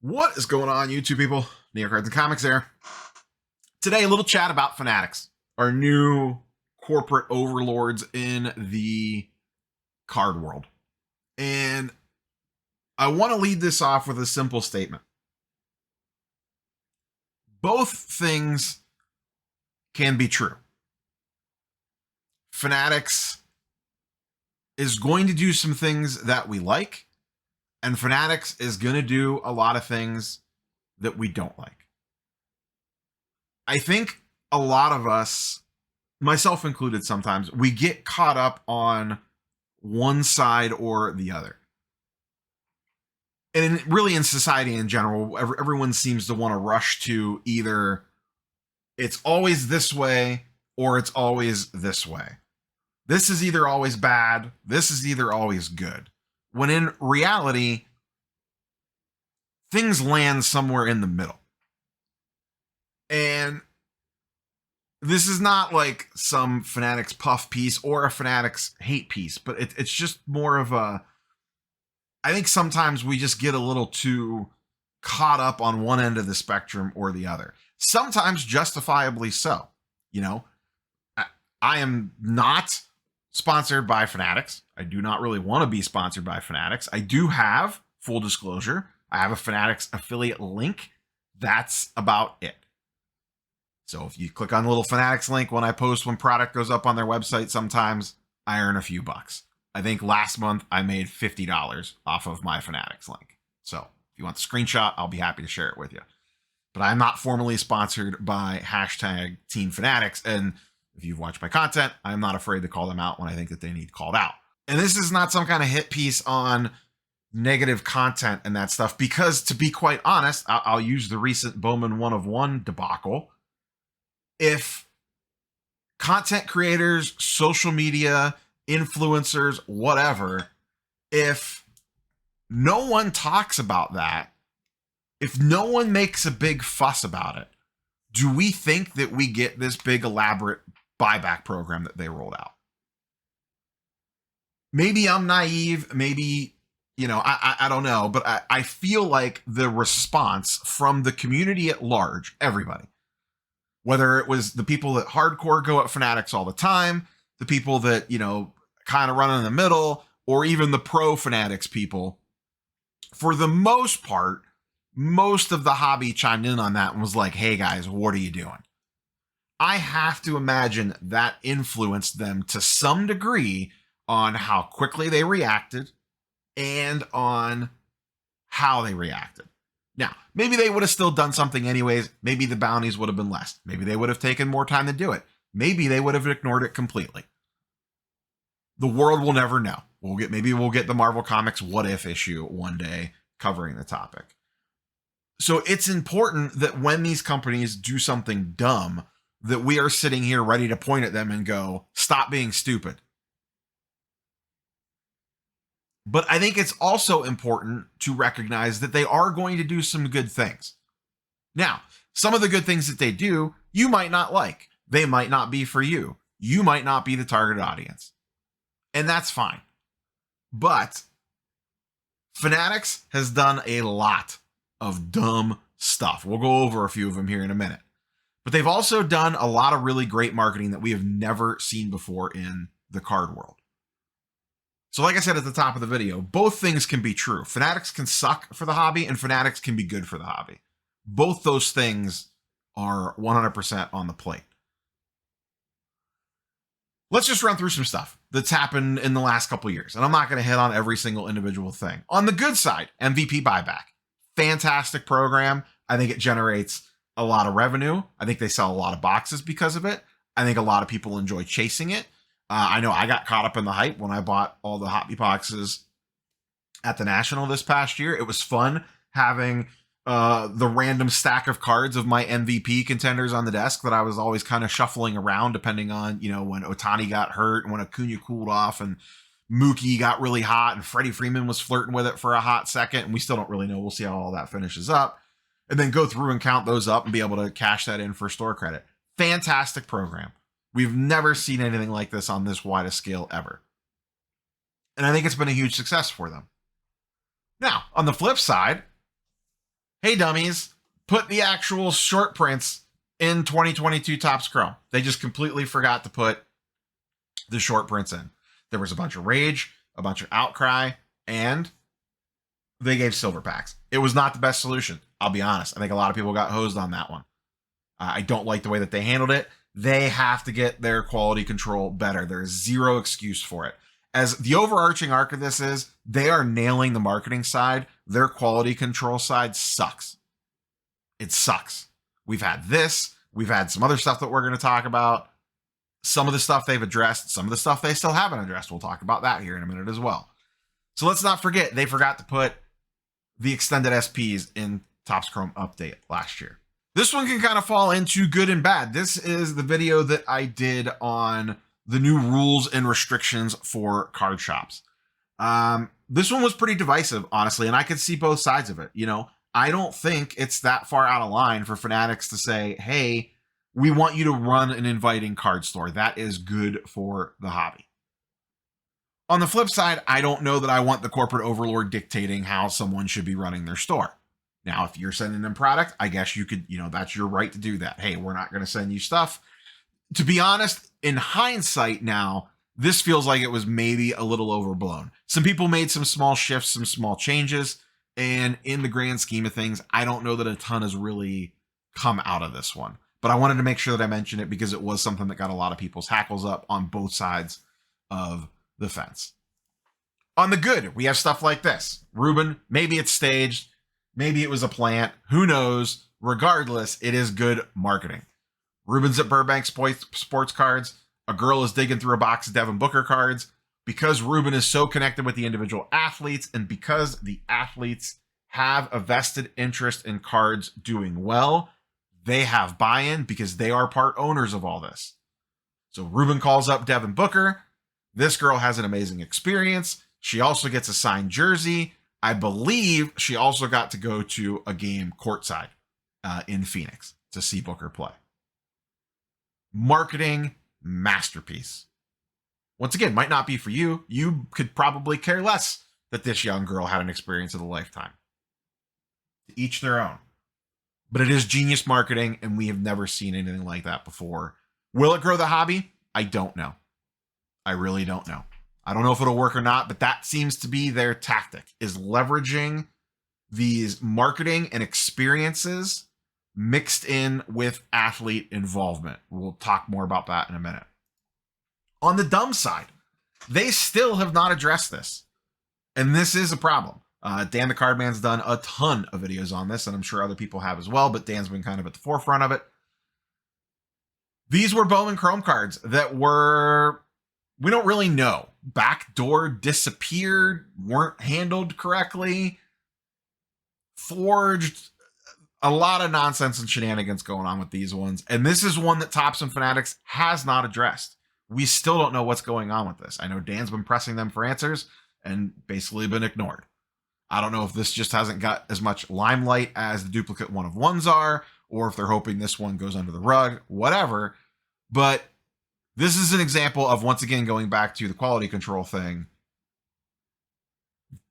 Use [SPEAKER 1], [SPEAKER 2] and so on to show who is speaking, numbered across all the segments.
[SPEAKER 1] What is going on, YouTube people? Neo Cards and Comics there. Today, a little chat about Fanatics, our new corporate overlords in the card world. And I want to lead this off with a simple statement. Both things can be true. Fanatics is going to do some things that we like, and Fanatics is going to do a lot of things that we don't like. I think a lot of us, myself included sometimes, we get caught up on one side or the other. And really in society in general, everyone seems to want to rush to either it's always this way or it's always this way. This is either always bad, this is either always good. When in reality, things land somewhere in the middle. And this is not like some Fanatics puff piece or a Fanatics hate piece, but it's just more of a, I think sometimes we just get a little too caught up on one end of the spectrum or the other. Sometimes justifiably so. You know, I am not sponsored by Fanatics. I do not really want to be sponsored by Fanatics. I do have, full disclosure, I have a Fanatics affiliate link. That's about it. So if you click on the little Fanatics link when I post, when product goes up on their website, sometimes I earn a few bucks. I think last month I made $50 off of my Fanatics link. So if you want the screenshot, I'll be happy to share it with you. But I'm not formally sponsored by hashtag Team Fanatics. And if you've watched my content, I'm not afraid to call them out when I think that they need called out. And this is not some kind of hit piece on negative content and that stuff, because to be quite honest, I'll use the recent Bowman 1 of 1 debacle. If content creators, social media, influencers, whatever, if no one talks about that, if no one makes a big fuss about it, do we think that we get this big elaborate buyback program that they rolled out? Maybe I'm naive, maybe, you know, I don't know, but I feel like the response from the community at large, everybody, whether it was the people that hardcore go at Fanatics all the time, the people that, you know, kind of run in the middle, or even the pro Fanatics people, for the most part, most of the hobby chimed in on that and was like, hey guys, what are you doing? I have to imagine that influenced them to some degree on how quickly they reacted and on how they reacted. Now, maybe they would have still done something anyways. Maybe the bounties would have been less. Maybe they would have taken more time to do it. Maybe they would have ignored it completely. The world will never know. Maybe we'll get the Marvel Comics What If issue one day covering the topic. So it's important that when these companies do something dumb, that we are sitting here ready to point at them and go, stop being stupid. But I think it's also important to recognize that they are going to do some good things. Now, some of the good things that they do, you might not like. They might not be for you. You might not be the targeted audience. And that's fine. But Fanatics has done a lot of dumb stuff. We'll go over a few of them here in a minute. But they've also done a lot of really great marketing that we have never seen before in the card world. So like I said at the top of the video, both things can be true. Fanatics can suck for the hobby and Fanatics can be good for the hobby. Both those things are 100% on the plate. Let's just run through some stuff that's happened in the last couple of years. And I'm not going to hit on every single individual thing. On the good side, MVP buyback. Fantastic program. I think it generates a lot of revenue. I think they sell a lot of boxes because of it. I think a lot of people enjoy chasing it. I know I got caught up in the hype when I bought all the hobby boxes at the National this past year. It was fun having the random stack of cards of my MVP contenders on the desk that I was always kind of shuffling around depending on, you know, when Ohtani got hurt and when Acuna cooled off and Mookie got really hot and Freddie Freeman was flirting with it for a hot second. And we still don't really know. We'll see how all that finishes up. And then go through and count those up and be able to cash that in for store credit. Fantastic program. We've never seen anything like this on this wide a scale ever. And I think it's been a huge success for them. Now, on the flip side, hey dummies, put the actual short prints in 2022 Topps Chrome. They just completely forgot to put the short prints in. There was a bunch of rage, a bunch of outcry, and they gave silver packs. It was not the best solution. I'll be honest. I think a lot of people got hosed on that one. I don't like the way that they handled it. They have to get their quality control better. There's zero excuse for it. As the overarching arc of this is, they are nailing the marketing side. Their quality control side sucks. It sucks. We've had this. We've had some other stuff that we're going to talk about. Some of the stuff they've addressed. Some of the stuff they still haven't addressed. We'll talk about that here in a minute as well. So let's not forget, they forgot to put the extended SPs in Topps Chrome Update last year. This one can kind of fall into good and bad. This is the video that I did on the new rules and restrictions for card shops. This one was pretty divisive, honestly, and I could see both sides of it. You know, I don't think it's that far out of line for Fanatics to say, hey, we want you to run an inviting card store. That is good for the hobby. On the flip side, I don't know that I want the corporate overlord dictating how someone should be running their store. Now, if you're sending them product, I guess you could, that's your right to do that. Hey, we're not going to send you stuff. To be honest, in hindsight now, this feels like it was maybe a little overblown. Some people made some small shifts, some small changes, and in the grand scheme of things, I don't know that a ton has really come out of this one. But I wanted to make sure that I mentioned it because it was something that got a lot of people's hackles up on both sides of the fence. On the good, we have stuff like this. Ruben, maybe it's staged. Maybe it was a plant. Who knows? Regardless, it is good marketing. Ruben's at Burbank Sports Cards. A girl is digging through a box of Devin Booker cards. Because Ruben is so connected with the individual athletes and because the athletes have a vested interest in cards doing well, they have buy-in because they are part owners of all this. So Ruben calls up Devin Booker. This girl has an amazing experience. She also gets a signed jersey. I believe she also got to go to a game courtside in Phoenix to see Booker play. Marketing masterpiece. Once again, might not be for you. You could probably care less that this young girl had an experience of a lifetime. To each their own. But it is genius marketing, and we have never seen anything like that before. Will it grow the hobby? I don't know. I really don't know. I don't know if it'll work or not, but that seems to be their tactic, is leveraging these marketing and experiences mixed in with athlete involvement. We'll talk more about that in a minute. On the dumb side, they still have not addressed this. And this is a problem. Dan the Cardman's done a ton of videos on this, and I'm sure other people have as well, but Dan's been kind of at the forefront of it. These were Bowman Chrome cards that were, we don't really know. Backdoor, disappeared, weren't handled correctly, forged, a lot of nonsense and shenanigans going on with these ones. And this is one that Topps and Fanatics has not addressed. We still don't know what's going on with this. I know Dan's been pressing them for answers and basically been ignored. I don't know if this just hasn't got as much limelight as the duplicate one of ones are, or if they're hoping this one goes under the rug, whatever. But this is an example of, once again, going back to the quality control thing.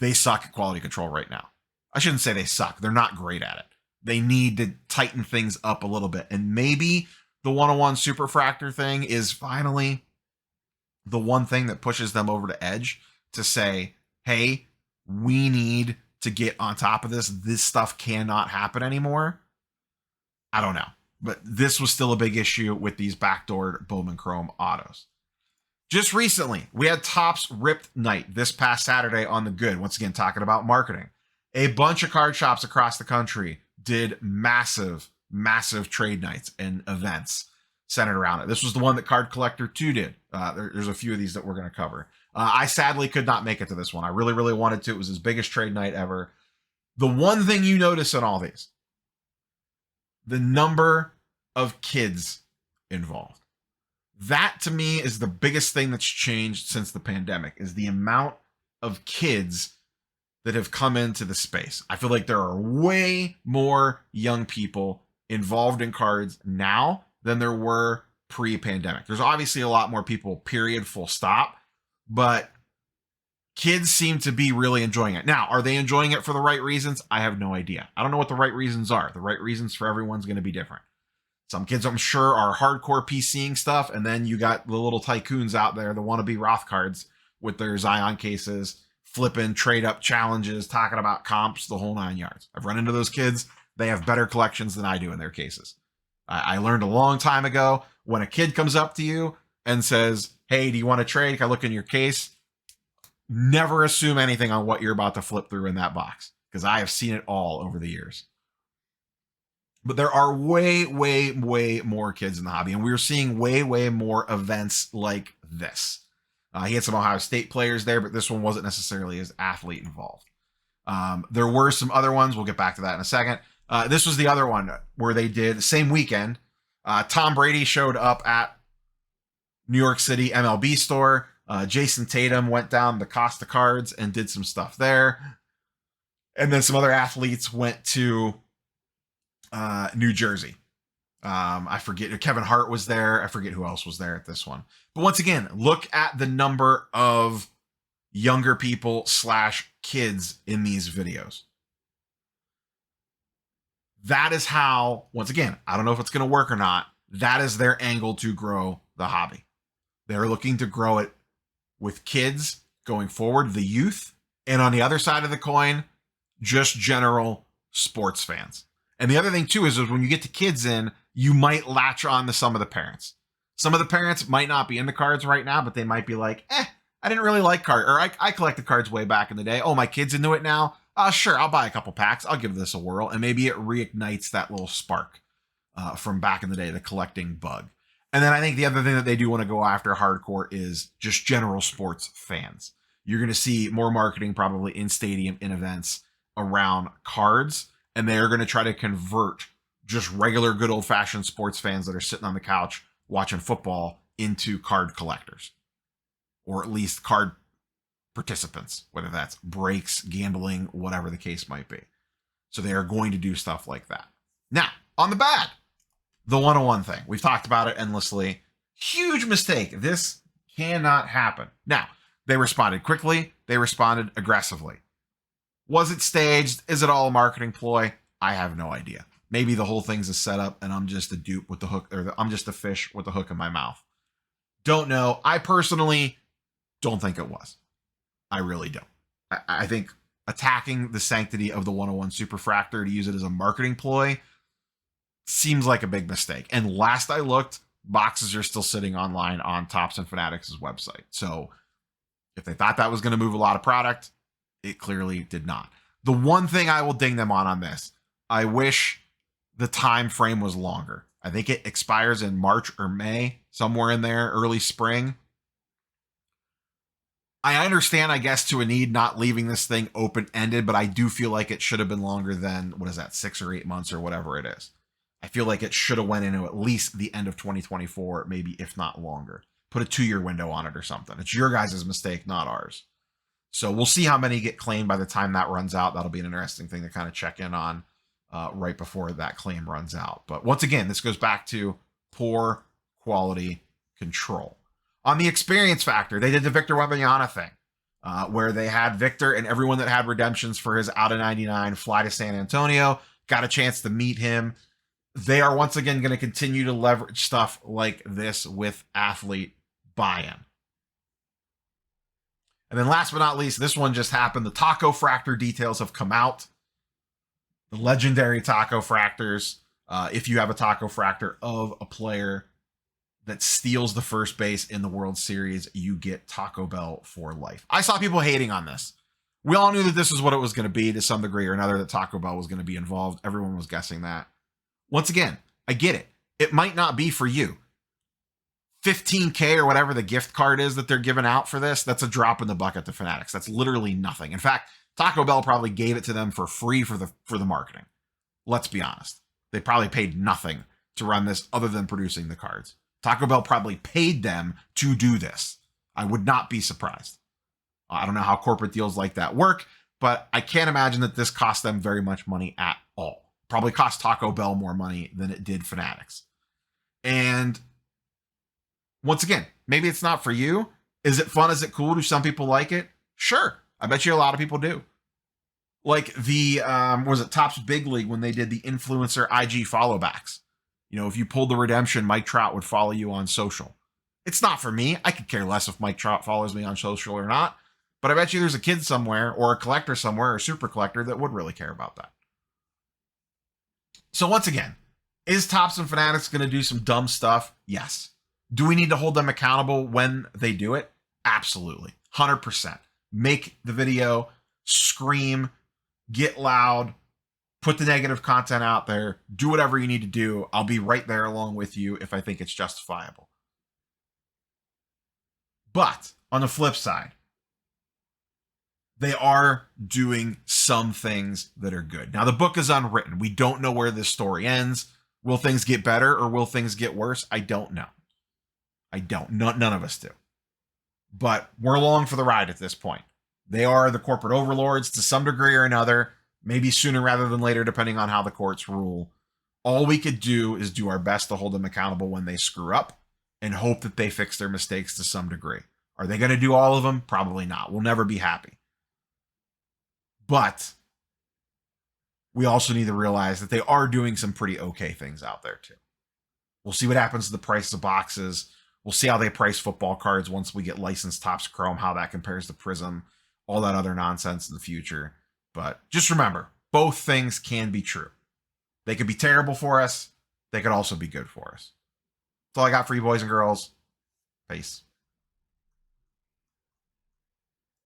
[SPEAKER 1] They suck at quality control right now. I shouldn't say they suck. They're not great at it. They need to tighten things up a little bit. And maybe the 101 Superfractor thing is finally the one thing that pushes them over the edge to say, hey, we need to get on top of this. This stuff cannot happen anymore. I don't know. But this was still a big issue with these backdoored Bowman Chrome autos. Just recently, we had Topps Ripped Night this past Saturday on the good. Once again, talking about marketing. A bunch of card shops across the country did massive trade nights and events centered around it. This was the one that Card Collector 2 did. There's a few of these that we're going to cover. I sadly could not make it to this one. I really wanted to. It was his biggest trade night ever. The one thing you notice in all these, the number of kids involved. That to me is the biggest thing that's changed since the pandemic, is the amount of kids that have come into the space. I feel like there are way more young people involved in cards now than there were pre-pandemic. There's obviously a lot more people, period, full stop. But Kids seem to be really enjoying it. Now, are they enjoying it for the right reasons? I have no idea. I don't know what the right reasons are. The right reasons for everyone's going to be different. Some kids, I'm sure, are hardcore PCing stuff, and then you got the little tycoons out there, the wannabe Roth cards with their Zion cases, flipping trade up challenges, talking about comps, the whole 9 yards. I've run into those kids. They have better collections than I do in their cases. I learned a long time ago, when a kid comes up to you and says, hey, do you want to trade? Can I look in your case? Never assume anything on what you're about to flip through in that box, because I have seen it all over the years. But there are way, way, way more kids in the hobby, and we're seeing way, way more events like this. He had some Ohio State players there, but this one wasn't necessarily as athlete involved. There were some other ones. We'll get back to that in a second. This was the other one where they did the same weekend. Tom Brady showed up at New York City MLB store. Jason Tatum went down the Costa Cards and did some stuff there. And then some other athletes went to New Jersey. I forget. Kevin Hart was there. I forget who else was there at this one. But once again, look at the number of younger people / kids in these videos. That is how, once again, I don't know if it's going to work or not. That is their angle to grow the hobby. They're looking to grow it with kids going forward, the youth, and on the other side of the coin, just general sports fans. And the other thing too is when you get the kids in, you might latch on to some of the parents. Some of the parents might not be in the cards right now, but they might be like, I didn't really like cards, or I collected cards way back in the day. Oh, my kid's into it now? Sure, I'll buy a couple packs. I'll give this a whirl. And maybe it reignites that little spark from back in the day, the collecting bug. And then I think the other thing that they do want to go after hardcore is just general sports fans. You're going to see more marketing probably in stadium, in events around cards. And they're going to try to convert just regular good old fashioned sports fans that are sitting on the couch watching football into card collectors, or at least card participants, whether that's breaks, gambling, whatever the case might be. So they are going to do stuff like that. Now, on the bad, the 101 thing. We've talked about it endlessly. Huge mistake. This cannot happen. Now, they responded quickly. They responded aggressively. Was it staged? Is it all a marketing ploy? I have no idea. Maybe the whole thing's a setup and I'm just a dupe with the hook, or I'm just a fish with the hook in my mouth. Don't know. I personally don't think it was. I really don't. I think attacking the sanctity of the 101 Superfractor to use it as a marketing ploy seems like a big mistake. And last I looked, boxes are still sitting online on Topps and Fanatics' website. So if they thought that was going to move a lot of product, it clearly did not. The one thing I will ding them on this, I wish the time frame was longer. I think it expires in March or May, somewhere in there, early spring. I understand, I guess, to a need not leaving this thing open-ended, but I do feel like it should have been longer than, 6 or 8 months or whatever it is. I feel like it should have went into at least the end of 2024, maybe if not longer. Put a 2-year window on it or something. It's your guys' mistake, not ours. So we'll see how many get claimed by the time that runs out. That'll be an interesting thing to kind of check in on right before that claim runs out. But once again, this goes back to poor quality control. On the experience factor, they did the Victor Wembanyama thing, where they had Victor and everyone that had redemptions for his out of 99 fly to San Antonio, got a chance to meet him. They are once again going to continue to leverage stuff like this with athlete buy-in. And then last but not least, this one just happened. The Taco Fractor details have come out. The legendary Taco Fractors. If you have a Taco Fractor of a player that steals the first base in the World Series, you get Taco Bell for life. I saw people hating on this. We all knew that this is what it was going to be to some degree or another, that Taco Bell was going to be involved. Everyone was guessing that. Once again, I get it. It might not be for you. $15K or whatever the gift card is that they're giving out for this, that's a drop in the bucket to Fanatics. That's literally nothing. In fact, Taco Bell probably gave it to them for free for the marketing. Let's be honest. They probably paid nothing to run this other than producing the cards. Taco Bell probably paid them to do this. I would not be surprised. I don't know how corporate deals like that work, but I can't imagine that this cost them very much money at all. Probably cost Taco Bell more money than it did Fanatics. And once again, maybe it's not for you. Is it fun? Is it cool? Do some people like it? Sure. I bet you a lot of people do. Like the was it Topps Big League when they did the influencer IG follow backs. You know, if you pulled the redemption, Mike Trout would follow you on social. It's not for me. I could care less if Mike Trout follows me on social or not. But I bet you there's a kid somewhere or a collector somewhere or a super collector that would really care about that. So once again, is Topps and Fanatics going to do some dumb stuff? Yes. Do we need to hold them accountable when they do it? Absolutely. 100%. Make the video, scream, get loud, put the negative content out there, do whatever you need to do. I'll be right there along with you if I think it's justifiable. But on the flip side, they are doing some things that are good. Now, the book is unwritten. We don't know where this story ends. Will things get better or will things get worse? I don't know. None of us do. But we're along for the ride at this point. They are the corporate overlords to some degree or another, maybe sooner rather than later, depending on how the courts rule. All we could do is do our best to hold them accountable when they screw up and hope that they fix their mistakes to some degree. Are they going to do all of them? Probably not. We'll never be happy. But we also need to realize that they are doing some pretty okay things out there too. We'll see what happens to the price of boxes. We'll see how they price football cards once we get licensed Topps Chrome, how that compares to Prism, all that other nonsense in the future. But just remember, both things can be true. They could be terrible for us. They could also be good for us. That's all I got for you, boys and girls. Peace.